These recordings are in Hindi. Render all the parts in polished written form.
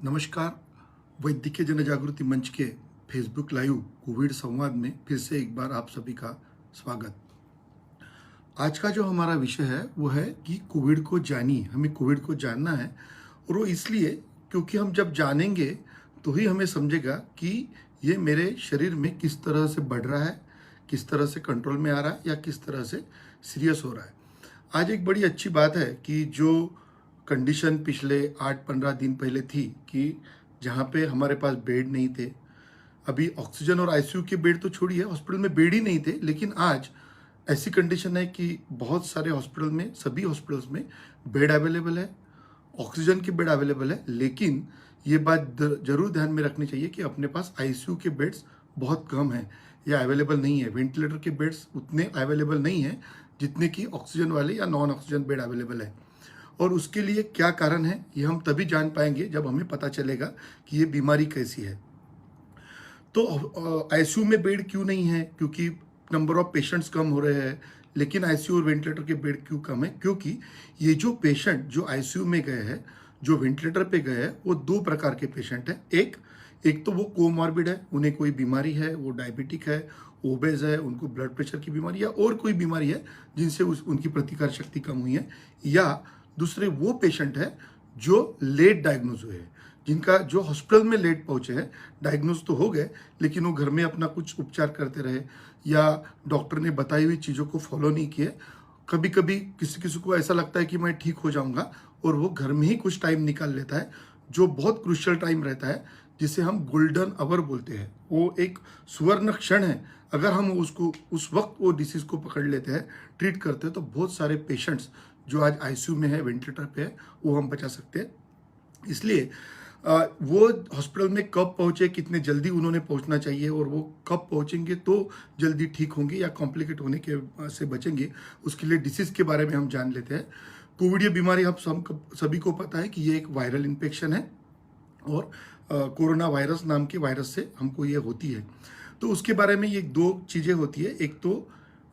नमस्कार। वैद्यकीय जन जागृति मंच के फेसबुक लाइव कोविड संवाद में फिर से एक बार आप सभी का स्वागत। आज का जो हमारा विषय है वो है कि कोविड को जानिए। हमें कोविड को जानना है और वो इसलिए क्योंकि हम जब जानेंगे तो ही हमें समझेगा कि ये मेरे शरीर में किस तरह से बढ़ रहा है, किस तरह से कंट्रोल में आ रहा है या किस तरह से सीरियस हो रहा है। आज एक बड़ी अच्छी बात है कि जो कंडीशन पिछले 8-15 दिन पहले थी कि जहाँ पे हमारे पास बेड नहीं थे, अभी ऑक्सीजन और आईसीयू के बेड तो छोड़िए, हॉस्पिटल में बेड ही नहीं थे, लेकिन आज ऐसी कंडीशन है कि बहुत सारे हॉस्पिटल में, सभी हॉस्पिटल्स में बेड अवेलेबल है, ऑक्सीजन के बेड अवेलेबल है। लेकिन ये बात जरूर ध्यान में रखनी चाहिए कि अपने पास आईसीयू के बेड्स बहुत कम हैं या अवेलेबल नहीं है। वेंटिलेटर के बेड्स उतने अवेलेबल नहीं है जितने कि ऑक्सीजन वाले या नॉन ऑक्सीजन बेड अवेलेबल है। और उसके लिए क्या कारण है ये हम तभी जान पाएंगे जब हमें पता चलेगा कि ये बीमारी कैसी है। तो आईसीयू में बेड क्यों नहीं है? क्योंकि नंबर ऑफ पेशेंट्स कम हो रहे हैं। लेकिन आईसीयू और वेंटिलेटर के बेड क्यों कम है? क्योंकि ये जो पेशेंट जो आईसीयू में गए हैं, जो वेंटिलेटर पे गए हैं, वो दो प्रकार के पेशेंट हैं। एक तो वो कोमॉर्बिड है, उन्हें कोई बीमारी है, वो डायबिटिक है, ओबेज है, उनको ब्लड प्रेशर की बीमारी या और कोई बीमारी है जिनसे उनकी प्रतिकार शक्ति कम हुई है। या दूसरे वो पेशेंट है जो लेट डायग्नोज हुए हैं, जिनका जो हॉस्पिटल में लेट पहुंचे हैं, डायग्नोज तो हो गए लेकिन वो घर में अपना कुछ उपचार करते रहे या डॉक्टर ने बताई हुई चीज़ों को फॉलो नहीं किए। कभी कभी किसी किसी को ऐसा लगता है कि मैं ठीक हो जाऊंगा और वो घर में ही कुछ टाइम निकाल लेता है, जो बहुत क्रूशियल टाइम रहता है, जिसे हम गोल्डन आवर बोलते हैं। वो एक सुवर्ण क्षण है। अगर हम उसको उस वक्त वो डिसीज को पकड़ लेते हैं, ट्रीट करते हैं, तो बहुत सारे पेशेंट्स जो आज आईसीयू में है, वेंटिलेटर पे है, वो हम बचा सकते हैं। इसलिए वो हॉस्पिटल में कब पहुंचे, कितने जल्दी उन्होंने पहुंचना चाहिए और वो कब पहुंचेंगे तो जल्दी ठीक होंगे या कॉम्प्लिकेट होने के से बचेंगे, उसके लिए डिसीज के बारे में हम जान लेते हैं। कोविड ये बीमारी हम सभी को पता है कि ये एक वायरल इन्फेक्शन है और कोरोना वायरस नाम के वायरस से हमको ये होती है। तो उसके बारे में ये दो चीज़ें होती है। एक तो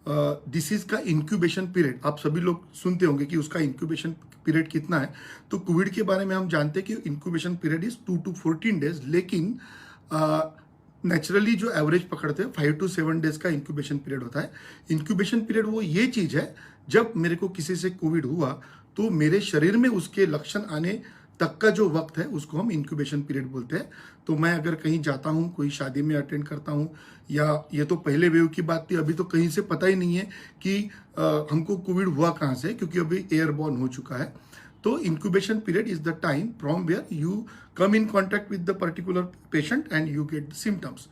डिसीज का इंक्यूबेशन पीरियड, आप सभी लोग सुनते होंगे कि उसका इंक्यूबेशन पीरियड कितना है। तो कोविड के बारे में हम जानते हैं कि incubation period is 2 to 14 days, लेकिन नेचुरली जो एवरेज पकड़ते हैं 5 to 7 डेज का इंक्यूबेशन पीरियड होता है। इंक्यूबेशन पीरियड वो ये चीज़ है, जब मेरे को किसी से कोविड हुआ तो मेरे शरीर में उसके लक्षण आने तक का जो वक्त है उसको हम इंक्यूबेशन पीरियड बोलते हैं। तो मैं अगर कहीं जाता हूँ, कोई शादी में अटेंड करता हूँ, या ये तो पहले वेव की बात थी, अभी तो कहीं से पता ही नहीं है कि हमको कोविड हुआ कहाँ से, क्योंकि अभी एयरबॉर्न हो चुका है। तो incubation period is the time from where you come in contact with the particular patient and you get the symptoms.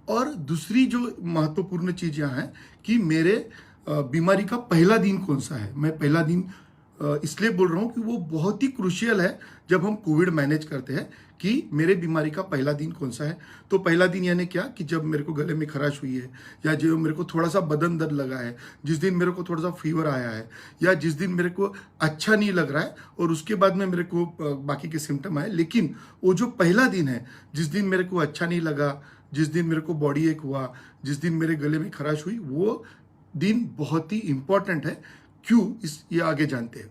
और दूसरी जो महत्वपूर्ण चीज़ यहाँ है कि मेरे बीमारी का पहला दिन कौन सा है। मैं पहला दिन इसलिए बोल रहा हूँ कि वो बहुत ही क्रूशियल है जब हम कोविड मैनेज करते हैं कि मेरे बीमारी का पहला दिन कौन सा है। तो पहला दिन यानी क्या कि जब मेरे को गले में खराश हुई है, या जो मेरे को थोड़ा सा बदन दर्द लगा है, जिस दिन मेरे को थोड़ा सा फीवर आया है, या जिस दिन मेरे को अच्छा नहीं लग रहा है और उसके बाद में मेरे को बाकी के सिम्टम आए। लेकिन वो जो पहला दिन है, जिस दिन मेरे को अच्छा नहीं लगा, जिस दिन मेरे को बॉडी एक हुआ, जिस दिन मेरे गले में खराश हुई, वो दिन बहुत ही इंपॉर्टेंट है। क्यों, ये आगे जानते हैं।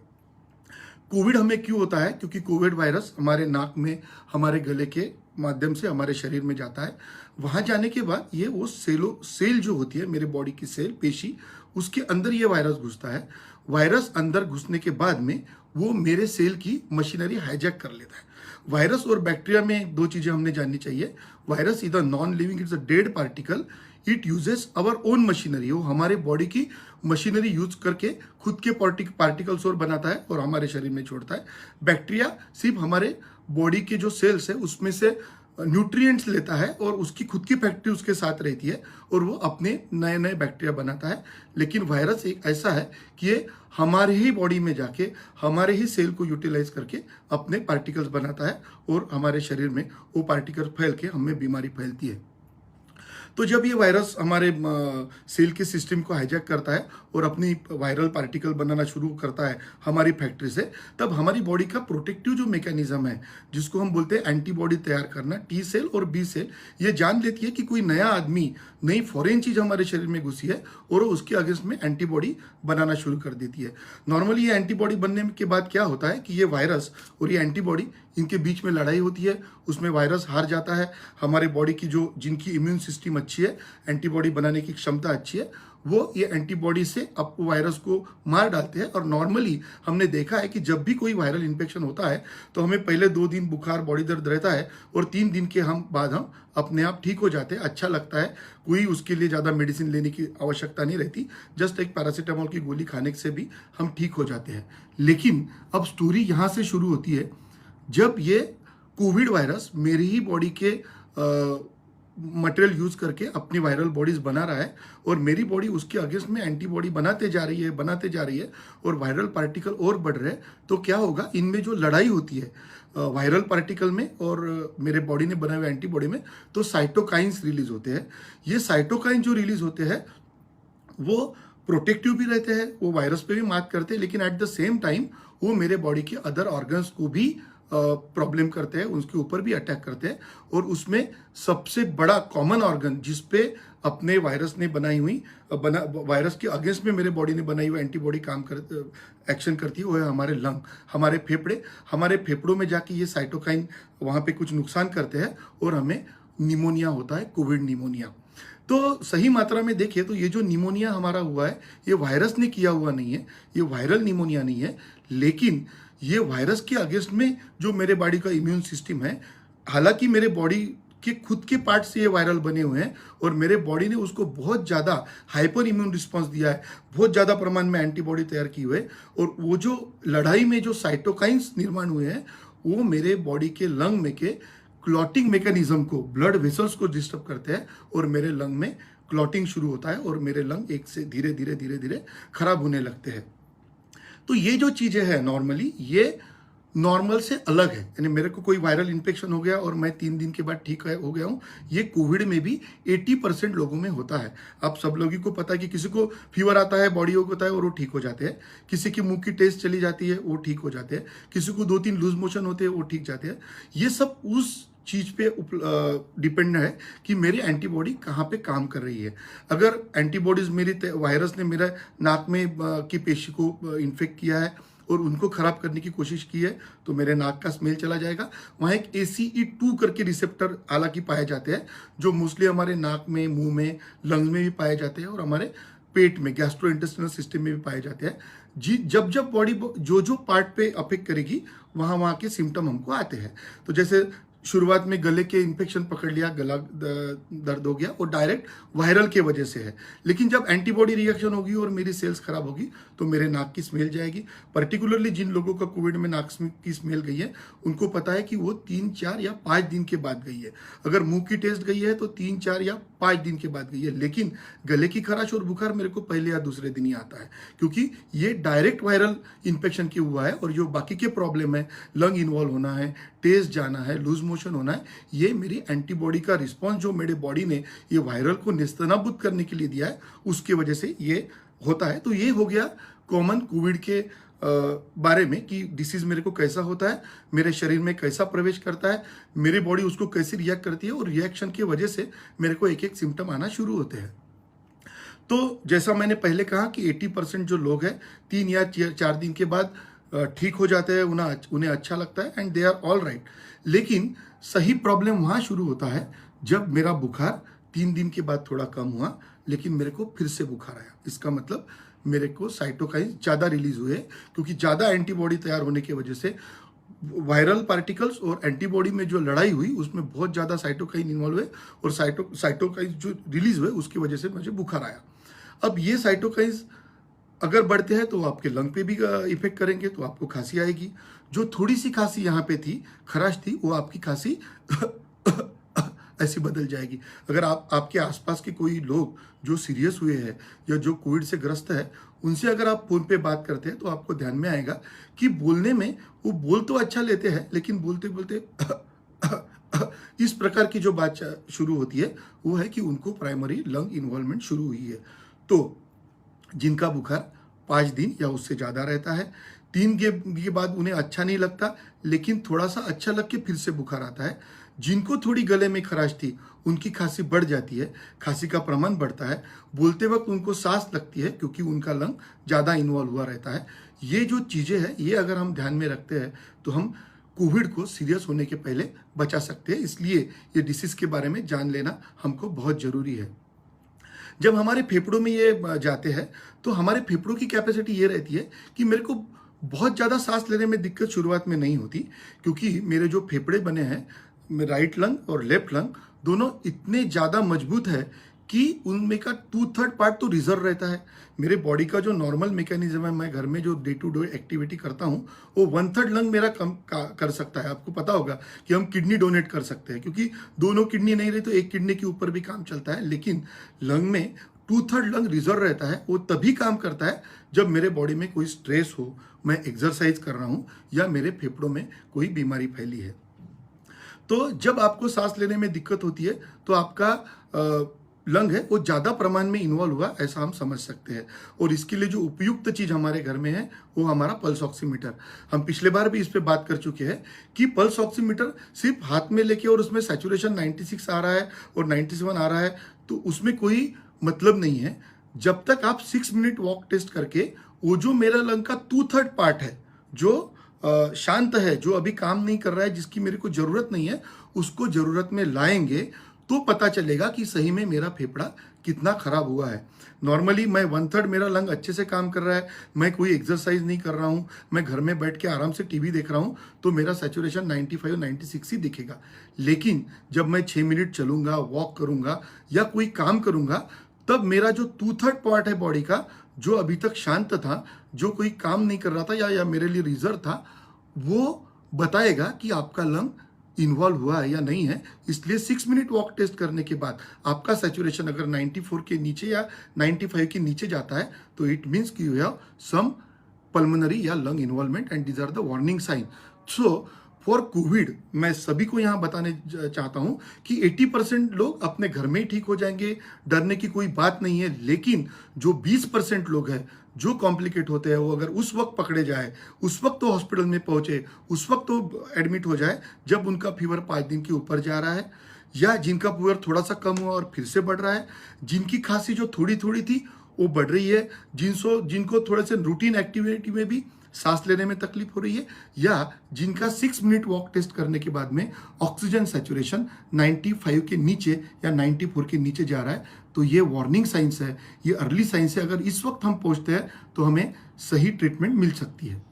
कोविड हमें क्यों होता है? क्योंकि कोविड वायरस हमारे नाक में, हमारे गले के माध्यम से हमारे शरीर में जाता है। वहां जाने के बाद ये वो सेल जो होती है, मेरे बॉडी की सेल, पेशी, उसके अंदर ये वायरस घुसता है। वायरस अंदर घुसने के बाद में वो मेरे सेल की मशीनरी हाईजैक कर लेता है। वायरस और बैक्टीरिया में दो चीजें हमने जाननी चाहिए। Virus is a non living, it's a dead particle, it uses our own machinery. वो हमारे बॉडी की मशीनरी यूज करके खुद के पार्टिकल्स और बनाता है और हमारे शरीर में छोड़ता है। बैक्टीरिया सिर्फ हमारे बॉडी के जो सेल्स है उसमें से न्यूट्रिएंट्स लेता है और उसकी खुद की फैक्ट्री उसके साथ रहती है और वो अपने नए नए बैक्टीरिया बनाता है। लेकिन वायरस एक ऐसा है कि ये हमारे ही बॉडी में जाके हमारे ही सेल को यूटिलाइज करके अपने पार्टिकल्स बनाता है और हमारे शरीर में वो पार्टिकल फैल के हमें बीमारी फैलती है। तो जब ये वायरस हमारे सेल के सिस्टम को हाईजैक करता है और अपनी वायरल पार्टिकल बनाना शुरू करता है हमारी फैक्ट्री से, तब हमारी बॉडी का प्रोटेक्टिव जो मैकेनिज्म है, जिसको हम बोलते हैं एंटीबॉडी तैयार करना, टी सेल और बी सेल, ये जान लेती है कि कोई नया आदमी, नई फॉरेन चीज हमारे शरीर में घुसी है और वो उसके अगेंस्ट में एंटीबॉडी बनाना शुरू कर देती है। नॉर्मली ये एंटीबॉडी बनने के बाद क्या होता है कि ये वायरस और ये एंटीबॉडी, इनके बीच में लड़ाई होती है, उसमें वायरस हार जाता है। हमारे बॉडी की जो, जिनकी इम्यून सिस्टम अच्छी है, एंटीबॉडी बनाने की क्षमता अच्छी है, वो ये एंटीबॉडी से अब वायरस को मार डालते हैं। और नॉर्मली हमने देखा है कि जब भी कोई वायरल इन्फेक्शन होता है तो हमें पहले 2 दिन बुखार, बॉडी दर्द रहता है और 3 दिन के बाद हम अपने आप ठीक हो जाते हैं, अच्छा लगता है, कोई उसके लिए ज़्यादा मेडिसिन लेने की आवश्यकता नहीं रहती, जस्ट एक पैरासीटामोल की गोली खाने से भी हम ठीक हो जाते हैं। लेकिन अब स्टोरी यहाँ से शुरू होती है, जब ये कोविड वायरस मेरी ही बॉडी के मटेरियल यूज करके अपनी वायरल बॉडीज बना रहा है और मेरी बॉडी उसके अगेंस्ट में एंटीबॉडी बनाते जा रही है और वायरल पार्टिकल और बढ़ रहे हैं, तो क्या होगा, इनमें जो लड़ाई होती है वायरल पार्टिकल में और मेरे बॉडी ने बनाए हुए एंटीबॉडी में, तो साइटोकाइंस रिलीज होते हैं। ये साइटोकाइन जो रिलीज होते हैं वो प्रोटेक्टिव भी रहते हैं, वो वायरस पे भी मात करते हैं, लेकिन एट द सेम टाइम वो मेरे बॉडी के अदर ऑर्गन्स को भी प्रॉब्लम करते हैं, उसके ऊपर भी अटैक करते हैं। और उसमें सबसे बड़ा कॉमन ऑर्गन जिसपे अपने वायरस ने बनाई हुई वायरस के अगेंस्ट में मेरे बॉडी ने बनाई हुई एंटीबॉडी एक्शन करती है, वो है हमारे लंग, हमारे फेफड़े। हमारे फेफड़ों में जाके ये साइटोकाइन वहाँ पे कुछ नुकसान करते हैं और हमें निमोनिया होता है, कोविड निमोनिया। तो सही मात्रा में देखिए तो ये जो निमोनिया हमारा हुआ है, ये वायरस ने किया हुआ नहीं है, ये वायरल निमोनिया नहीं है, लेकिन ये वायरस के अगेंस्ट में जो मेरे बॉडी का इम्यून सिस्टम है, हालांकि मेरे बॉडी के खुद के पार्ट से ये वायरल बने हुए हैं और मेरे बॉडी ने उसको बहुत ज़्यादा हाइपर इम्यून रिस्पॉन्स दिया है, बहुत ज़्यादा प्रमाण में एंटीबॉडी तैयार की हुई है, और वो जो लड़ाई में जो साइटोकाइंस निर्माण हुए हैं वो मेरे बॉडी के लंग में के क्लॉटिंग मैकेनिज्म को, ब्लड वेसल्स को डिस्टर्ब करते हैं और मेरे लंग में क्लॉटिंग शुरू होता है और मेरे लंग एक से धीरे धीरे धीरे धीरे खराब होने लगते हैं। तो ये जो चीजें हैं नॉर्मली, ये नॉर्मल से अलग है, यानी मेरे को कोई वायरल इन्फेक्शन हो गया और मैं 3 दिन के बाद ठीक हो गया हूँ, ये कोविड में भी 80% लोगों में होता है। आप सब लोगों को पता है कि किसी को फीवर आता है, बॉडी होता है और वो ठीक हो जाते हैं, किसी की मुंह की टेस्ट चली जाती है वो ठीक हो जाते हैं, किसी को 2-3 लूज मोशन होते हैं वो ठीक जाते हैं। ये सब उस चीज पे डिपेंड है कि मेरी एंटीबॉडी कहाँ पे काम कर रही है। अगर एंटीबॉडीज मेरी वायरस ने मेरा नाक में की पेशी को इन्फेक्ट किया है और उनको खराब करने की कोशिश की है तो मेरे नाक का स्मेल चला जाएगा। वहाँ एक ACE2 करके रिसेप्टर हालांकि पाए जाते हैं जो मोस्टली हमारे नाक में, मुंह में, लंग्स में भी पाए जाते हैं और हमारे पेट में, गैस्ट्रोइंटेस्टिनल सिस्टम में भी पाए जाते हैं। जब जब बॉडी जो पार्ट पे अफेक्ट करेगी वहाँ के सिम्टम हमको आते हैं। तो जैसे शुरुआत में गले के इन्फेक्शन पकड़ लिया, गला दर्द हो गया, और डायरेक्ट वायरल के वजह से है। लेकिन जब एंटीबॉडी रिएक्शन होगी और मेरी सेल्स खराब होगी तो मेरे नाक की स्मेल जाएगी। पर्टिकुलरली जिन लोगों का कोविड में नाक की स्मेल गई है उनको पता है कि वो 3, 4 या 5 दिन के बाद गई है। अगर मुंह की टेस्ट गई है तो 3, 4 या 5 दिन के बाद गई है। लेकिन गले की खराश और बुखार मेरे को पहले या दूसरे दिन ही आता है, क्योंकि ये डायरेक्ट वायरल इन्फेक्शन की हुआ है। और जो बाकी के प्रॉब्लम है, लंग इन्वॉल्व होना है, टेस्ट जाना है, लूज मोशन होना है, ये मेरी एंटीबॉडी का रिस्पॉन्स जो मेरे बॉडी ने ये वायरल को नेस्तनाबूद करने के लिए दिया है, उसके वजह से ये होता है। तो ये हो गया कॉमन कोविड के बारे में कि डिसीज मेरे को कैसा होता है, मेरे शरीर में कैसा प्रवेश करता है, मेरी बॉडी उसको कैसे रिएक्ट करती है, और रिएक्शन की वजह से मेरे को एक एक सिम्टम आना शुरू होते हैं। तो जैसा मैंने पहले कहा कि 80% जो लोग हैं 3 या 4 दिन के बाद ठीक हो जाते हैं, उन्हें अच्छा लगता है and they are all right. लेकिन सही प्रॉब्लम वहाँ शुरू होता है जब मेरा बुखार 3 दिन के बाद थोड़ा कम हुआ, लेकिन मेरे को फिर से बुखार आया। इसका मतलब मेरे को साइटोकाइन ज़्यादा रिलीज हुए, क्योंकि ज़्यादा एंटीबॉडी तैयार होने की वजह से वायरल पार्टिकल्स और एंटीबॉडी में जो लड़ाई हुई उसमें बहुत ज़्यादा साइटोकाइन इन्वॉल्व हुए और साइटोकाइन जो रिलीज हुए उसकी वजह से मुझे बुखार आया। अब ये साइटोकाइंस अगर बढ़ते हैं तो आपके लंग पे भी इफेक्ट करेंगे, तो आपको खांसी आएगी। जो थोड़ी सी खांसी यहाँ पे थी, खराश थी, वो आपकी खांसी ऐसी बदल जाएगी। अगर आपके आसपास के कोई लोग जो सीरियस हुए हैं या जो कोविड से ग्रस्त है, उनसे अगर आप फोन पे बात करते हैं तो आपको ध्यान में आएगा कि बोलने में वो बोल तो अच्छा लेते हैं, लेकिन बोलते बोलते इस प्रकार की जो बात शुरू होती है वो है कि उनको प्राइमरी लंग इन्वॉल्वमेंट शुरू हुई है। तो जिनका बुखार 5 दिन या उससे ज़्यादा रहता है, 3 दिन के बाद उन्हें अच्छा नहीं लगता, लेकिन थोड़ा सा अच्छा लग के फिर से बुखार आता है, जिनको थोड़ी गले में खराश थी उनकी खांसी बढ़ जाती है, खांसी का प्रमाण बढ़ता है, बोलते वक्त उनको सांस लगती है क्योंकि उनका लंग ज़्यादा इन्वॉल्व हुआ रहता है। ये जो चीज़ें हैं ये अगर हम ध्यान में रखते हैं तो हम कोविड को सीरियस होने के पहले बचा सकते हैं। इसलिए ये डिसीज़ के बारे में जान लेना हमको बहुत ज़रूरी है। जब हमारे फेफड़ों में ये जाते हैं तो हमारे फेफड़ों की कैपेसिटी ये रहती है कि मेरे को बहुत ज़्यादा सांस लेने में दिक्कत शुरुआत में नहीं होती, क्योंकि मेरे जो फेफड़े बने हैं, राइट लंग और लेफ्ट लंग दोनों इतने ज़्यादा मजबूत है कि उनमें का 2/3 पार्ट तो रिजर्व रहता है। मेरे बॉडी का जो नॉर्मल मैकेनिज्म है, मैं घर में जो डे टू डे एक्टिविटी करता हूँ वो 1/3 लंग मेरा कम कर सकता है। आपको पता होगा कि हम किडनी डोनेट कर सकते हैं, क्योंकि दोनों किडनी नहीं रही तो एक किडनी के ऊपर भी काम चलता है, लेकिन लंग में 2/3 लंग रिजर्व रहता है। वो तभी काम करता है जब मेरे बॉडी में कोई स्ट्रेस हो, मैं एक्सरसाइज कर रहा हूँ या मेरे फेफड़ों में कोई बीमारी फैली है। तो जब आपको सांस लेने में दिक्कत होती है तो आपका लंग है वो ज़्यादा प्रमाण में इन्वॉल्व हुआ, ऐसा हम समझ सकते हैं। और इसके लिए जो उपयुक्त चीज़ हमारे घर में है वो हमारा पल्स ऑक्सीमीटर। हम पिछले बार भी इस पे बात कर चुके हैं कि पल्स ऑक्सीमीटर सिर्फ हाथ में लेके और उसमें सैचुरेशन 96 आ रहा है और 97 आ रहा है तो उसमें कोई मतलब नहीं है। जब तक आप 6 मिनट वॉक टेस्ट करके वो जो मेरा लंग का 2/3 पार्ट है जो शांत है, जो अभी काम नहीं कर रहा है, जिसकी मेरे को जरूरत नहीं है, उसको जरूरत में लाएंगे तो पता चलेगा कि सही में मेरा फेफड़ा कितना खराब हुआ है। नॉर्मली मैं 1/3 मेरा लंग अच्छे से काम कर रहा है, मैं कोई एक्सरसाइज नहीं कर रहा हूँ, मैं घर में बैठ के आराम से टीवी देख रहा हूँ तो मेरा सैचुरेशन 95-96 ही दिखेगा। लेकिन जब मैं 6 मिनट चलूंगा, वॉक करूंगा या कोई काम करूंगा, तब मेरा जो 2/3 पार्ट है बॉडी का, जो अभी तक शांत था, जो कोई काम नहीं कर रहा था या मेरे लिए रिजर्व था, वो बताएगा कि आपका लंग इन्वॉल्व हुआ है या नहीं है। इसलिए 6 मिनट वॉक टेस्ट करने के बाद आपका सैचुरेशन अगर 94 के नीचे या 95 के नीचे जाता है तो इट मीन्स कि यू हैव सम पल्मोनरी या lung involvement and these are the warning sign. So for covid मैं सभी को यहाँ बताने चाहता हूँ कि 80% लोग अपने घर में ही ठीक हो जाएंगे, डरने की कोई बात नहीं है। लेकिन जो 20% लोग हैं जो कॉम्प्लिकेट होते हैं, वो अगर उस वक्त पकड़े जाए, उस वक्त तो हॉस्पिटल में पहुंचे, उस वक्त तो एडमिट हो जाए जब उनका फीवर 5 दिन के ऊपर जा रहा है, या जिनका फीवर थोड़ा सा कम हुआ और फिर से बढ़ रहा है, जिनकी खांसी जो थोड़ी थोड़ी थी वो बढ़ रही है, जिनको थोड़े से रूटीन एक्टिविटी में भी सांस लेने में तकलीफ हो रही है, या जिनका 6 मिनट वॉक टेस्ट करने के बाद में ऑक्सीजन सैचुरेशन 95 के नीचे या 94 के नीचे जा रहा है, तो ये वार्निंग साइंस है, ये अर्ली साइंस है। अगर इस वक्त हम पहुंचते हैं तो हमें सही ट्रीटमेंट मिल सकती है।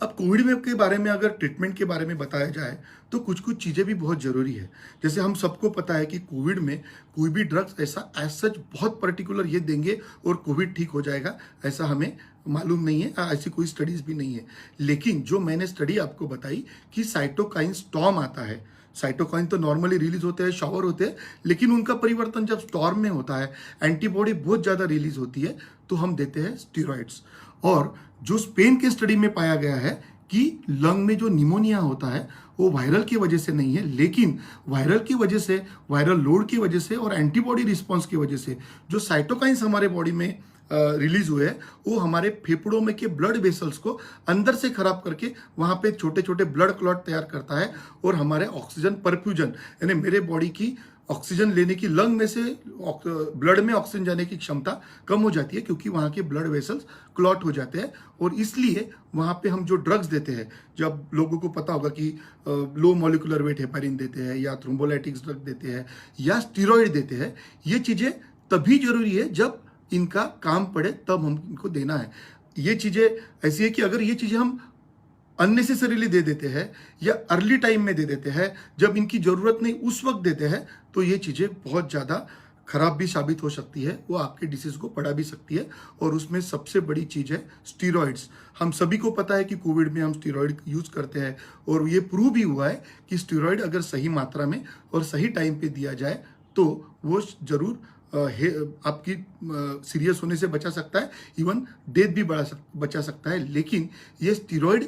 अब कोविड में के बारे में अगर ट्रीटमेंट के बारे में बताया जाए तो कुछ कुछ चीज़ें भी बहुत ज़रूरी है। जैसे हम सबको पता है कि कोविड में कोई भी ड्रग्स ऐसा एज सच बहुत पर्टिकुलर ये देंगे और कोविड ठीक हो जाएगा, ऐसा हमें मालूम नहीं है, ऐसी कोई स्टडीज़ भी नहीं है। लेकिन जो मैंने स्टडी आपको बताई कि साइटोकाइन स्टॉर्म आता है, साइटोकाइन तो नॉर्मली रिलीज होते हैं, शावर होते हैं, लेकिन उनका परिवर्तन जब स्टॉर्म में होता है, एंटीबॉडी बहुत ज़्यादा रिलीज होती है, तो हम देते हैं स्टीरॉइड्स। और जो स्पेन के स्टडी में पाया गया है कि लंग में जो निमोनिया होता है वो वायरल की वजह से नहीं है, लेकिन वायरल की वजह से, वायरल लोड की वजह से और एंटीबॉडी रिस्पॉन्स की वजह से जो साइटोकाइंस हमारे बॉडी में रिलीज हुए हैं वो हमारे फेफड़ों में के ब्लड वेसल्स को अंदर से खराब करके वहां पे छोटे छोटे ब्लड क्लॉट तैयार करता है और हमारे ऑक्सीजन परफ्यूजन, यानी मेरे बॉडी की ऑक्सीजन लेने की, लंग में से ब्लड में ऑक्सीजन जाने की क्षमता कम हो जाती है, क्योंकि वहाँ के ब्लड वेसल्स क्लॉट हो जाते हैं। और इसलिए वहाँ पे हम जो ड्रग्स देते हैं, जब लोगों को पता होगा कि लो मॉलिकुलर वेट हेपारिन देते हैं या थ्रोम्बोलाइटिक्स ड्रग देते हैं या स्टीरॉयड देते हैं, ये चीज़ें तभी जरूरी है जब इनका काम पड़े, तब हम इनको देना है। ये चीज़ें ऐसी है कि अगर ये चीज़ें हम अननेसेसरीली दे देते हैं या अर्ली टाइम में दे देते हैं, जब इनकी ज़रूरत नहीं उस वक्त देते हैं, तो ये चीज़ें बहुत ज़्यादा खराब भी साबित हो सकती है, वो आपके डिसीज़ को बढ़ा भी सकती है। और उसमें सबसे बड़ी चीज़ है स्टीरॉइड्स। हम सभी को पता है कि कोविड में हम स्टीरॉइड यूज़ करते हैं और ये प्रूव भी हुआ है कि स्टीरॉइड अगर सही मात्रा में और सही टाइम पे दिया जाए तो वो ज़रूर आपकी सीरियस होने से बचा सकता है, इवन डेथ भी बचा सकता है। लेकिन ये स्टीरॉइड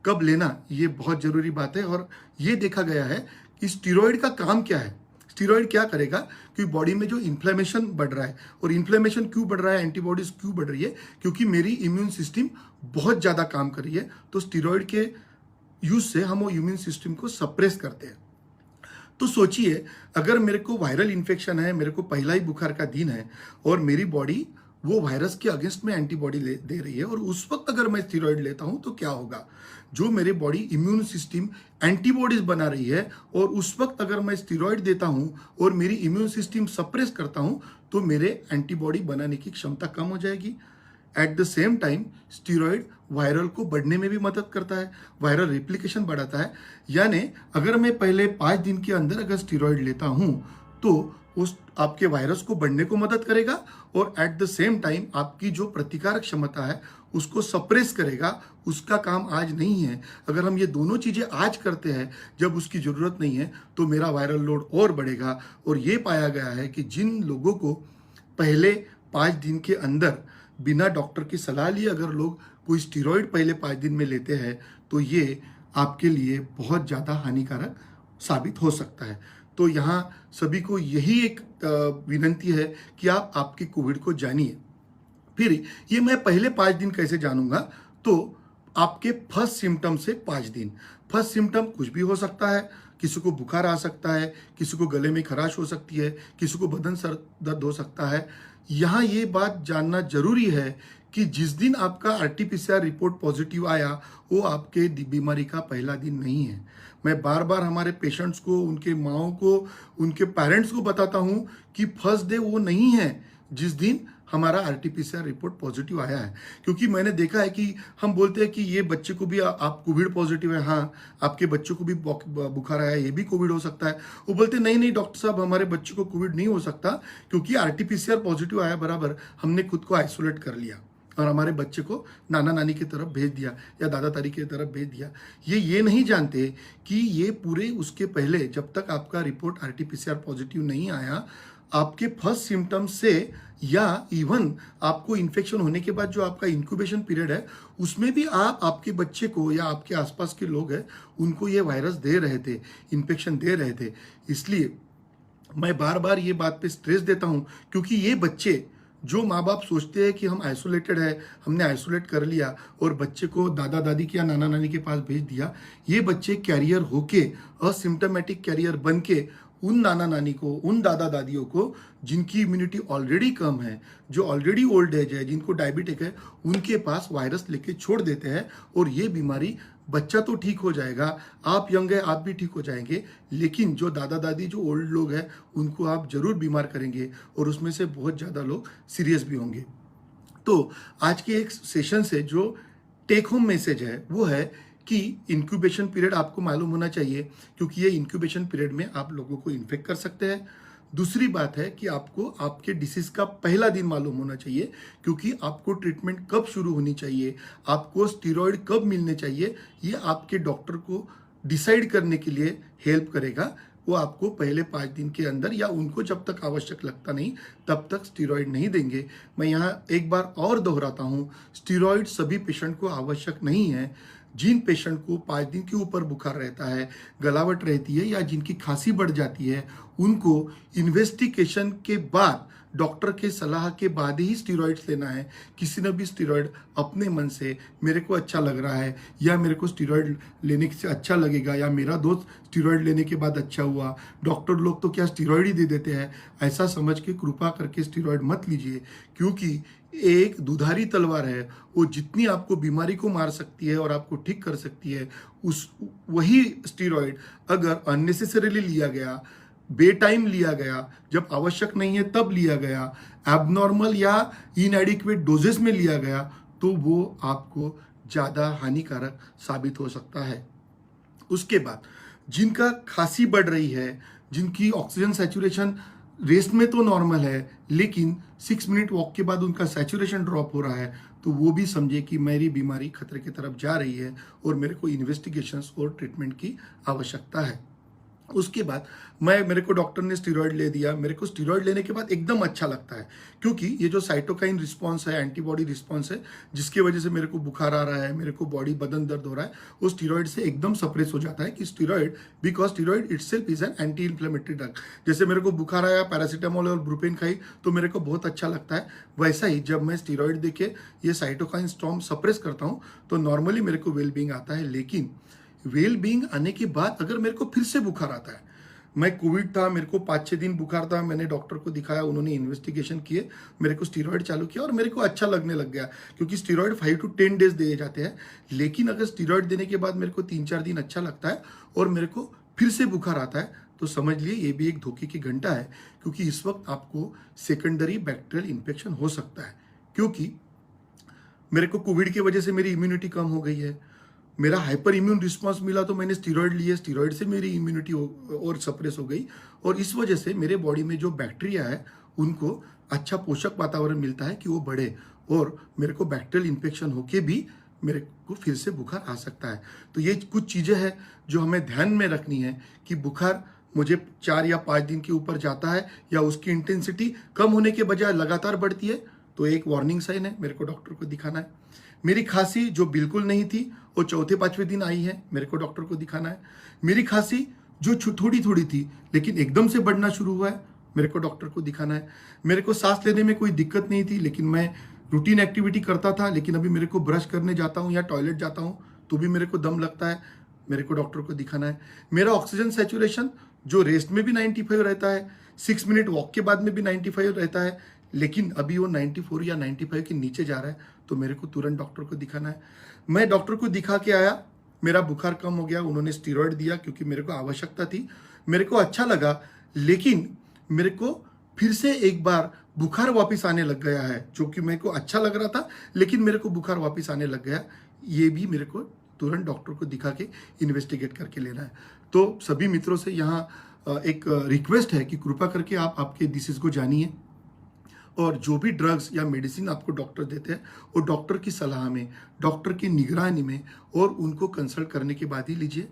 कब लेना, ये बहुत ज़रूरी बात है। और ये देखा गया है इस स्टीरॉयड का काम क्या है। स्टीरॉयड क्या करेगा कि बॉडी में जो इन्फ्लेमेशन बढ़ रहा है, और इन्फ्लेमेशन क्यों बढ़ रहा है, एंटीबॉडीज क्यों बढ़ रही है, क्योंकि मेरी इम्यून सिस्टम बहुत ज़्यादा काम कर रही है। तो स्टीरॉयड के यूज से हम वो इम्यून सिस्टम को सप्रेस करते हैं। तो सोचिए, अगर मेरे को वायरल इन्फेक्शन है, मेरे को पहला ही बुखार का दिन है, और मेरी बॉडी वो वायरस के अगेंस्ट में एंटीबॉडी दे रही है, और उस वक्त अगर मैं स्टीरॉयड लेता हूं तो क्या होगा। जो मेरे बॉडी इम्यून सिस्टम एंटीबॉडीज बना रही है, और उस वक्त अगर मैं स्टीरॉयड देता हूं और मेरी इम्यून सिस्टम सप्रेस करता हूं, तो मेरे एंटीबॉडी बनाने की क्षमता कम हो जाएगी। At the same time steroid viral को बढ़ने में भी मदद करता है, वायरल रेप्लिकेशन बढ़ाता है। यानी अगर मैं पहले 5 दिन के अंदर अगर स्टीरॉयड लेता हूं तो उस आपके वायरस को बढ़ने को मदद करेगा, और एट द सेम टाइम आपकी जो प्रतिकारक क्षमता है उसको सप्रेस करेगा। उसका काम आज नहीं है। अगर हम ये दोनों चीजें आज करते हैं जब उसकी जरूरत नहीं है, तो मेरा वायरल लोड और बढ़ेगा। और ये पाया गया है कि जिन लोगों को पहले 5 दिन के अंदर बिना डॉक्टर की सलाह लिए अगर लोग कोई स्टीरॉयड पहले 5 दिन में लेते हैं, तो ये आपके लिए बहुत ज़्यादा हानिकारक साबित हो सकता है। तो यहाँ सभी को यही एक विनंती है कि आप आपके कोविड को जानिए। फिर ये मैं पहले 5 दिन कैसे जानूंगा, तो आपके फर्स्ट सिम्टम से 5 दिन। फर्स्ट सिम्टम कुछ भी हो सकता है, किसी को बुखार आ सकता है, किसी को गले में खराश हो सकती है, किसी को बदन सर दर्द हो सकता है। यहाँ ये बात जानना जरूरी है कि जिस दिन आपका RT-PCR रिपोर्ट पॉजिटिव आया, वो आपके बीमारी का पहला दिन नहीं है। मैं बार बार हमारे पेशेंट्स को, उनके माओं को, उनके पेरेंट्स को बताता हूँ कि फर्स्ट डे वो नहीं है जिस दिन हमारा RT-PCR रिपोर्ट पॉजिटिव आया है। क्योंकि मैंने देखा है कि हम बोलते हैं कि ये बच्चे को भी आप कोविड पॉजिटिव है, हाँ आपके बच्चों को भी बुखार आया है, ये भी कोविड हो सकता है। वो बोलते नहीं नहीं डॉक्टर साहब, हमारे बच्चे को कोविड नहीं हो सकता, क्योंकि RT-PCR पॉजिटिव आया बराबर हमने खुद को आइसोलेट कर लिया और हमारे बच्चे को नाना नानी की तरफ भेज दिया या दादा दादी की तरफ भेज दिया। ये नहीं जानते कि ये पूरे उसके पहले, जब तक आपका रिपोर्ट RT-PCR पॉजिटिव नहीं आया, आपके फर्स्ट सिम्टम से या इवन आपको इन्फेक्शन होने के बाद जो आपका इंक्यूबेशन पीरियड है, उसमें भी आप आपके बच्चे को या आपके आसपास के लोग हैं उनको ये वायरस दे रहे थे, इन्फेक्शन दे रहे थे। इसलिए मैं बार बार ये बात पे स्ट्रेस देता हूँ, क्योंकि ये बच्चे, जो माँ बाप सोचते हैं कि हम आइसोलेटेड है, हमने आइसोलेट कर लिया और बच्चे को दादा दादी के या नाना नानी के पास भेज दिया, ये बच्चे कैरियर होके, असिम्टोमेटिक कैरियर बन के उन नाना नानी को, उन दादा दादियों को जिनकी इम्यूनिटी ऑलरेडी कम है, जो ऑलरेडी ओल्ड एज है, जिनको डायबिटिक है, उनके पास वायरस लेके छोड़ देते हैं। और ये बीमारी, बच्चा तो ठीक हो जाएगा, आप यंग है आप भी ठीक हो जाएंगे, लेकिन जो दादा दादी, जो ओल्ड लोग हैं, उनको आप जरूर बीमार करेंगे, और उसमें से बहुत ज़्यादा लोग सीरियस भी होंगे। तो आज के एक सेशन से जो टेक होम मैसेज है वो है कि इंक्यूबेशन पीरियड आपको मालूम होना चाहिए, क्योंकि ये इंक्यूबेशन पीरियड में आप लोगों को इन्फेक्ट कर सकते हैं। दूसरी बात है कि आपको आपके डिसीज का पहला दिन मालूम होना चाहिए, क्योंकि आपको ट्रीटमेंट कब शुरू होनी चाहिए, आपको स्टीरॉयड कब मिलने चाहिए, ये आपके डॉक्टर को डिसाइड करने के लिए हेल्प करेगा। वो आपको पहले 5 दिन के अंदर, या उनको जब तक आवश्यक लगता नहीं तब तक स्टीरॉयड नहीं देंगे। मैं यहाँ एक बार और दोहराता हूँ, स्टीरॉयड सभी पेशेंट को आवश्यक नहीं है। जिन पेशेंट को 5 दिन के ऊपर बुखार रहता है, गलावट रहती है, या जिनकी खांसी बढ़ जाती है, उनको इन्वेस्टिगेशन के बाद, डॉक्टर के सलाह के बाद ही स्टीरॉयड्स लेना है। किसी ने भी स्टीरॉयड अपने मन से, मेरे को अच्छा लग रहा है, या मेरे को स्टीरॉयड लेने से अच्छा लगेगा, या मेरा दोस्त स्टीरॉयड लेने के बाद अच्छा हुआ, डॉक्टर लोग तो क्या स्टीरॉयड ही दे देते हैं, ऐसा समझ के कृपा करके स्टीरॉयड मत लीजिए। क्योंकि एक दुधारी तलवार है, वो जितनी आपको बीमारी को मार सकती है और आपको ठीक कर सकती है, वही स्टीरॉयड अगर अननेसेसरीली लिया गया, बेटाइम लिया गया, जब आवश्यक नहीं है तब लिया गया, एबनॉर्मल या इनएडिक्वेट डोजेस में लिया गया, तो वो आपको ज़्यादा हानिकारक साबित हो सकता है। उसके बाद जिनका खांसी बढ़ रही है, जिनकी ऑक्सीजन सैचुरेशन रेस्ट में तो नॉर्मल है, लेकिन 6 मिनट वॉक के बाद उनका सैचुरेशन ड्रॉप हो रहा है, तो वो भी समझे कि मेरी बीमारी खतरे की तरफ जा रही है और मेरे को इन्वेस्टिगेशंस और ट्रीटमेंट की आवश्यकता है। उसके बाद मेरे को डॉक्टर ने स्टीरॉयड ले दिया। मेरे को स्टीरॉयड लेने के बाद एकदम अच्छा लगता है, क्योंकि ये जो साइटोकाइन रिस्पॉन्स है, एंटीबॉडी रिस्पॉन्स है, जिसकी वजह से मेरे को बुखार आ रहा है, मेरे को बॉडी बदन दर्द हो रहा है, वो स्टीरॉयड से एकदम सप्रेस हो जाता है। कि steroid, because steroid itself is an anti inflammatory drug. जैसे मेरे को बुखार आया, पैरासीटामोल और ब्रुपेन खाई तो मेरे को बहुत अच्छा लगता है, वैसा ही जब मैं स्टीरॉयड देके ये साइटोकाइन स्टॉर्म सप्रेस करता हूँ तो नॉर्मली मेरे को वेल बीइंग आता है। लेकिन वेल बीइंग आने के बाद अगर मेरे को फिर से बुखार आता है, मैं कोविड था, मेरे को 5-6 दिन बुखार था, मैंने डॉक्टर को दिखाया, उन्होंने इन्वेस्टिगेशन किए, मेरे को स्टीरॉयड चालू किया और मेरे को अच्छा लगने लग गया, क्योंकि स्टीरॉयड 5 to 10 डेज दिए जाते हैं। लेकिन अगर स्टीरॉयड देने के बाद मेरे को 3-4 दिन अच्छा लगता है और मेरे को फिर से बुखार आता है, तो समझ लिए ये भी एक धोखे की घंटा है, क्योंकि इस वक्त आपको सेकेंडरी बैक्टीरियल इन्फेक्शन हो सकता है। क्योंकि मेरे को कोविड की वजह से मेरी इम्यूनिटी कम हो गई है, मेरा हाइपर इम्यून रिस्पॉन्स मिला तो मैंने स्टीरॉयड लिए, स्टीरॉयड से मेरी इम्यूनिटी और सप्रेस हो गई, और इस वजह से मेरे बॉडी में जो बैक्टीरिया है उनको अच्छा पोषक वातावरण मिलता है कि वो बढ़े, और मेरे को बैक्टीरियल इन्फेक्शन होके भी मेरे को फिर से बुखार आ सकता है। तो ये कुछ चीज़ें हैं जो हमें ध्यान में रखनी है कि बुखार मुझे 4 या 5 दिन के ऊपर जाता है या उसकी इंटेंसिटी कम होने के बजाय लगातार बढ़ती है, तो एक वार्निंग साइन है, मेरे को डॉक्टर को दिखाना है। मेरी खांसी जो बिल्कुल नहीं थी वो 4-5वें दिन आई है, मेरे को डॉक्टर को दिखाना है। मेरी खांसी जो थोड़ी थोड़ी थी लेकिन एकदम से बढ़ना शुरू हुआ है, मेरे को डॉक्टर को दिखाना है। मेरे को सांस लेने में कोई दिक्कत नहीं थी, लेकिन मैं रूटीन एक्टिविटी करता था, लेकिन अभी मेरे को ब्रश करने जाता हूँ या टॉयलेट जाता हूँ तो भी मेरे को दम लगता है, मेरे को डॉक्टर को दिखाना है। मेरा ऑक्सीजन सैचुरेशन जो रेस्ट में भी 95 रहता है, 6 मिनट वॉक के बाद में भी 95 रहता है, लेकिन अभी वो 94 या 95 के नीचे जा रहा है, तो मेरे को तुरंत डॉक्टर को दिखाना है। मैं डॉक्टर को दिखा के आया, मेरा बुखार कम हो गया, उन्होंने स्टीरॉयड दिया क्योंकि मेरे को आवश्यकता थी, मेरे को अच्छा लगा, लेकिन मेरे को फिर से एक बार बुखार वापस आने लग गया है, जो कि मेरे को अच्छा लग रहा था लेकिन मेरे को बुखार वापस आने लग गया। ये भी मेरे को तुरंत डॉक्टर को दिखा के इन्वेस्टिगेट करके लेना है। तो सभी मित्रों से यहाँ एक रिक्वेस्ट है कि कृपा करके आप आपके डिसीज को जानिए, और जो भी ड्रग्स या मेडिसिन आपको डॉक्टर देते हैं वो डॉक्टर की सलाह में, डॉक्टर की निगरानी में और उनको कंसल्ट करने के बाद ही लीजिए।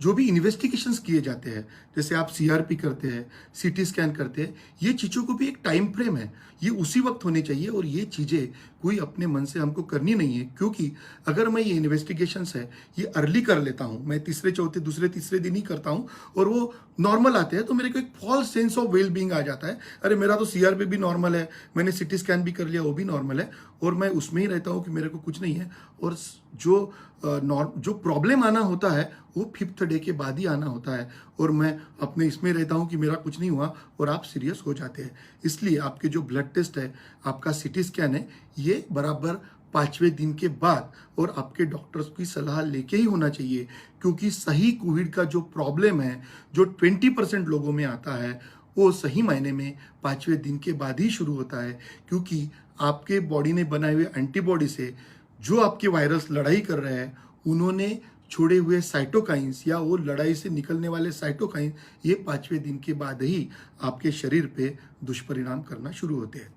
जो भी इन्वेस्टिगेशंस किए जाते हैं, जैसे आप सीआरपी करते हैं, सीटी स्कैन करते हैं, ये चीज़ों को भी एक टाइम फ्रेम है, ये उसी वक्त होनी चाहिए, और ये चीज़ें कोई अपने मन से हमको करनी नहीं है। क्योंकि अगर मैं ये इन्वेस्टिगेशंस है ये अर्ली कर लेता हूँ, मैं दूसरे तीसरे दिन ही करता हूँ और वो नॉर्मल आते हैं, तो मेरे को एक false sense of well being आ जाता है, अरे मेरा तो सीआरपी भी नॉर्मल है, मैंने सिटी स्कैन भी कर लिया वो भी नॉर्मल है, और मैं उसमें ही रहता हूँ कि मेरे को कुछ नहीं है। और जो प्रॉब्लम आना होता है वो 5th डे के बाद ही आना होता है, और मैं अपने इसमें रहता हूँ कि मेरा कुछ नहीं हुआ, और आप सीरियस हो जाते हैं। इसलिए आपके जो ब्लड टेस्ट है, आपका सिटी स्कैन है, ये बराबर 5वें दिन के बाद और आपके डॉक्टर्स की सलाह लेके ही होना चाहिए, क्योंकि सही कोविड का जो प्रॉब्लम है जो 20% लोगों में आता है वो सही मायने में 5वें दिन के बाद ही शुरू होता है, क्योंकि आपके बॉडी ने बनाए हुए एंटीबॉडी से जो आपके वायरस लड़ाई कर रहे हैं, उन्होंने छोड़े हुए साइटोकाइंस या वो लड़ाई से निकलने वाले साइटोकाइंस ये 5वें दिन के बाद ही आपके शरीर पे दुष्परिणाम करना शुरू होते हैं।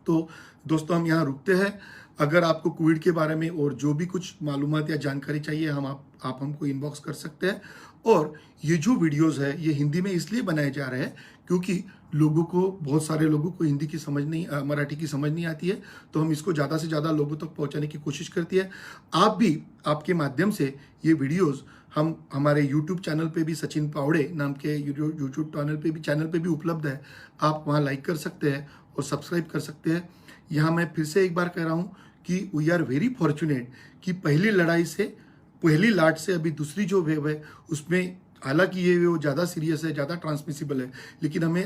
तो दोस्तों हम यहाँ रुकते हैं। अगर आपको कोविड के बारे में और जो भी कुछ मालूमात या जानकारी चाहिए आप हमको इनबॉक्स कर सकते हैं। और ये जो वीडियोस है ये हिंदी में इसलिए बनाए जा रहे हैं क्योंकि बहुत सारे लोगों को हिंदी की मराठी की समझ नहीं आती है, तो हम इसको ज़्यादा से ज़्यादा लोगों तक पहुंचाने की कोशिश करती है। आप भी आपके माध्यम से ये वीडियोस हम हमारे यूट्यूब चैनल पे भी, सचिन पावड़े नाम के यूट्यूब चैनल पे भी उपलब्ध है, आप वहाँ लाइक कर सकते हैं और सब्सक्राइब कर सकते हैं। यहाँ मैं फिर से एक बार कह रहा हूँ कि वी आर वेरी फॉर्चुनेट कि पहली लाट से अभी दूसरी जो वेव है उसमें, हालांकि ये वो ज़्यादा सीरियस है, ज़्यादा ट्रांसमिसिबल है, लेकिन हमें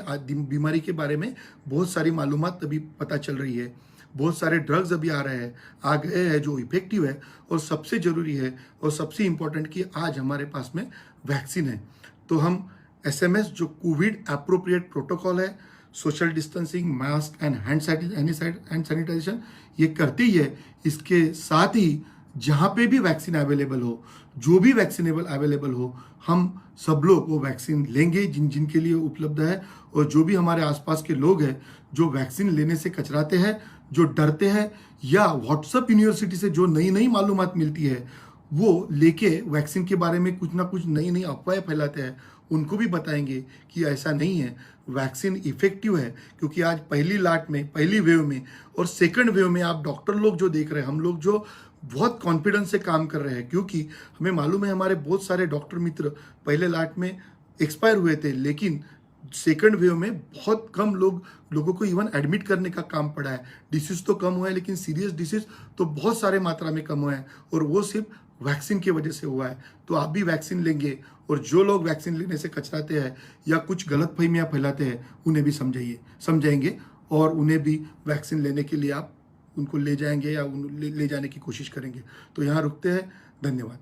बीमारी के बारे में बहुत सारी मालूमात अभी पता चल रही है। बहुत सारे ड्रग्स अभी आ गए हैं जो इफेक्टिव है, और सबसे ज़रूरी है और सबसे इम्पोर्टेंट कि आज हमारे पास में वैक्सीन है। तो हम SMS जो कोविड अप्रोप्रिएट प्रोटोकॉल है, social distancing, mask and hand sanitization, ये करते ही है। इसके साथ ही जहाँ पे भी वैक्सीन अवेलेबल हो, जो भी वैक्सीनेबल अवेलेबल हो, हम सब लोग वो वैक्सीन लेंगे जिनके लिए उपलब्ध है। और जो भी हमारे आसपास के लोग हैं जो वैक्सीन लेने से कचराते हैं, जो डरते हैं, या व्हाट्सएप यूनिवर्सिटी से जो नई मालूमात मिलती है वो लेके वैक्सीन के बारे में कुछ ना कुछ नई नई अफवाहें फैलाते हैं, उनको भी बताएंगे कि ऐसा नहीं है, वैक्सीन इफेक्टिव है। क्योंकि आज पहली लाट में, पहली वेव में और सेकंड वेव में आप डॉक्टर लोग जो देख रहे हैं, हम लोग जो बहुत कॉन्फिडेंस से काम कर रहे हैं, क्योंकि हमें मालूम है हमारे बहुत सारे डॉक्टर मित्र पहले लाट में एक्सपायर हुए थे, लेकिन सेकंड वेव में बहुत कम लोगों को इवन एडमिट करने का काम पड़ा है। डिसीज तो कम हुआ है, लेकिन सीरियस डिसीज तो बहुत सारे मात्रा में कम हुआ है, और वो सिर्फ वैक्सीन की वजह से हुआ है। तो आप भी वैक्सीन लेंगे, और जो लोग वैक्सीन लेने से कचराते हैं या कुछ गलतफहमियां फैलाते हैं, उन्हें भी समझाएंगे और उन्हें भी वैक्सीन लेने के लिए आप उनको ले जाएंगे या ले जाने की कोशिश करेंगे। तो यहाँ रुकते हैं। धन्यवाद।